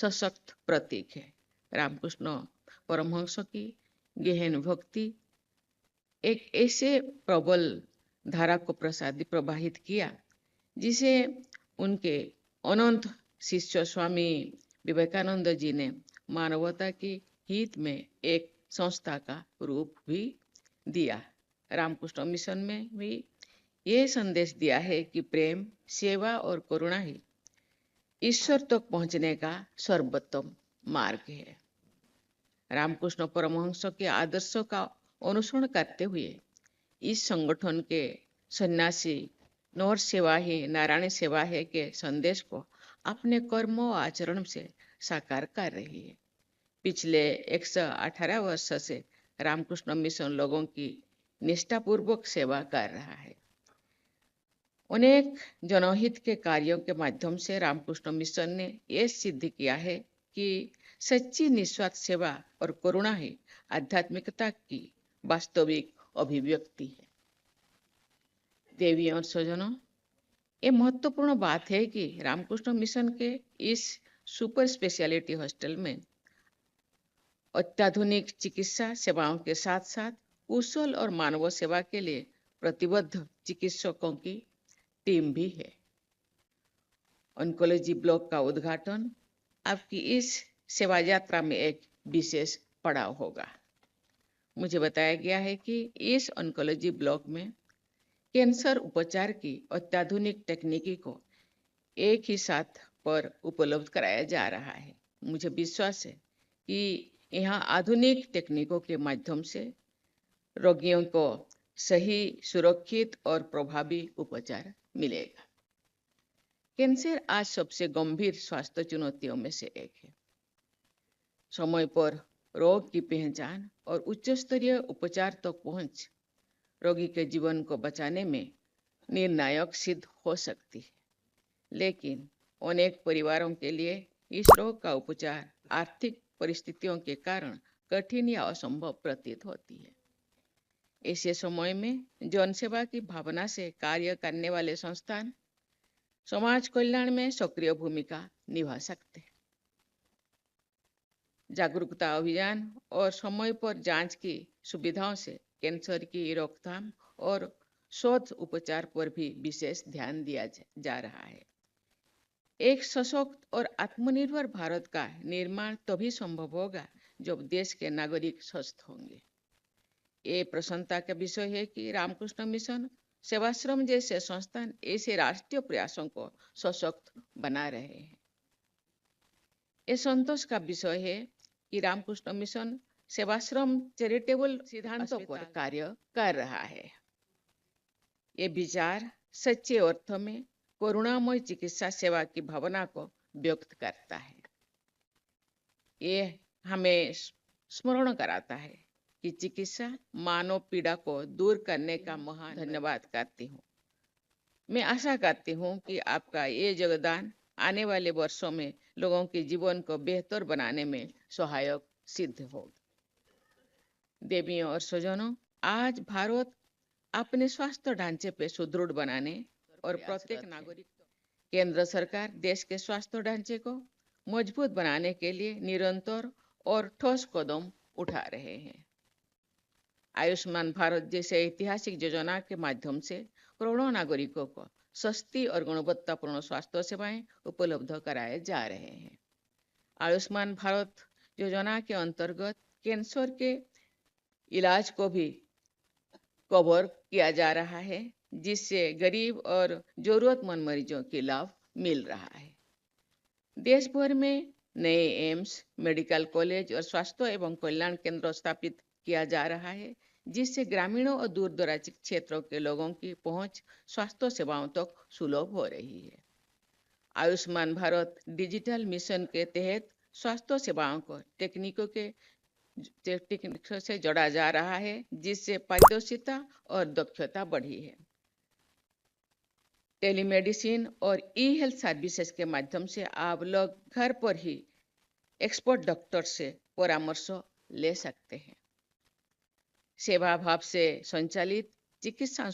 सशक्त प्रतीक है। रामकृष्ण परमहंस की गहन भक्ति एक ऐसे प्रबल धारा को प्रवाहित किया जिसे उनके अनंत शिष्य स्वामी विवेकानंद जी ने मानवता के हित में एक संस्था का रूप भी दिया। रामकृष्ण मिशन में भी ये संदेश दिया है कि प्रेम, सेवा और करुणा ही ईश्वर तक पहुंचने का सर्वोत्तम मार्ग है। रामकृष्ण परमहंस के आदर्शों का अनुसरण करते हुए इस संगठन के सन्यासी नर सेवा ही नारायण सेवा है के संदेश को अपने कर्म और आचरण से साकार कर रही है। पिछले 118 वर्ष से रामकृष्ण मिशन लोगों की निष्ठापूर्वक सेवा कर रहा है। अनेक जनहित के कार्यों के माध्यम से रामकृष्ण मिशन ने यह सिद्ध किया है कि सच्ची निस्वार्थ सेवा और करुणा ही आध्यात्मिकता की वास्तविक अभिव्यक्ति है। देवी और स्वजनों, ये महत्वपूर्ण बात है कि रामकृष्ण मिशन के इस सुपर स्पेशलिटी हॉस्टल में अत्याधुनिक चिकित्सा सेवाओं के साथ साथ कुशल और मानव सेवा के लिए प्रतिबद्ध चिकित्सकों की टीम भी है। ऑन्कोलॉजी ब्लॉक का उद्घाटन आपकी इस सेवा यात्रा में एक विशेष पड़ाव होगा। मुझे बताया गया है कि इस ऑन्कोलॉजी ब्लॉक में कैंसर उपचार की अत्याधुनिक तकनीकी को एक ही साथ पर उपलब्ध कराया जा रहा है। मुझे विश्वास है कि यहाँ आधुनिक तकनीकों के माध्यम से रोगियों को सही, सुरक्षित और प्रभावी उपचार मिलेगा। कैंसर आज सबसे गंभीर स्वास्थ्य चुनौतियों में से एक है। समय पर रोग की पहचान और उच्च स्तरीय उपचार तक पहुंच रोगी के जीवन को बचाने में निर्णायक सिद्ध हो सकती है, लेकिन अनेक परिवारों के लिए इस रोग का उपचार आर्थिक परिस्थितियों के कारण कठिन या असंभव प्रतीत होती है। ऐसे समय में जनसेवा की भावना से कार्य करने वाले संस्थान समाज कल्याण में सक्रिय भूमिका निभा सकते हैं। जागरूकता अभियान और समय पर जांच की सुविधाओं से कैंसर की रोकथाम और शोध उपचार पर भी विशेष ध्यान दिया जा रहा है। एक सशक्त और आत्मनिर्भर भारत का निर्माण तभी संभव होगा जब देश के नागरिक स्वस्थ होंगे। ये प्रसन्नता का विषय है कि रामकृष्ण मिशन सेवाश्रम जैसे संस्थान ऐसे राष्ट्रीय प्रयासों को सशक्त बना रहे हैं। ये संतोष का विषय है कि रामकृष्ण मिशन सेवाश्रम चैरिटेबल सिद्धांतों पर कार्य कर रहा है। ये विचार सच्चे अर्थ में करुणामय चिकित्सा सेवा की भावना को व्यक्त करता है। ये हमें स्मरण कराता है कि चिकित्सा मानव पीड़ा को दूर करने का महान धन्यवाद करती हूँ। मैं आशा करती हूँ कि आपका ये योगदान आने वाले वर्षों में लोगों के जीवन को बेहतर बनाने में सहायक सिद्ध होगा। देवियों और स्वजनों, आज भारत अपने स्वास्थ्य ढांचे पे सुदृढ़ बनाने और प्रत्येक नागरिक केंद्र सरकार देश के स्वास्थ्य ढांचे को मजबूत बनाने के लिए निरंतर और ठोस कदम उठा रहे हैं। आयुष्मान भारत जैसे ऐतिहासिक योजना के माध्यम से करोड़ों नागरिकों को सस्ती और गुणवत्तापूर्ण स्वास्थ्य सेवाएं उपलब्ध कराए जा रहे हैं। आयुष्मान भारत योजना के अंतर्गत कैंसर के इलाज को भी कवर किया जा रहा है, जिससे गरीब और जरूरतमंद मरीजों के लाभ मिल रहा है। देश भर में नए एम्स, मेडिकल कॉलेज और स्वास्थ्य एवं कल्याण केंद्र स्थापित किया जा रहा है, जिससे ग्रामीणों और दूर दराज क्षेत्रों के लोगों की पहुंच स्वास्थ्य सेवाओं तक सुलभ हो रही है। आयुष्मान भारत डिजिटल मिशन के तहत स्वास्थ्य सेवाओं को तकनीकों से जोड़ा जा रहा है, जिससे पारदर्शिता और दक्षता बढ़ी है। टेलीमेडिसिन और ई हेल्थ सर्विसेज के माध्यम से आप लोग घर पर ही एक्सपर्ट डॉक्टर से परामर्श ले सकते हैं। सेवा भाव से संचालित चिकित्सा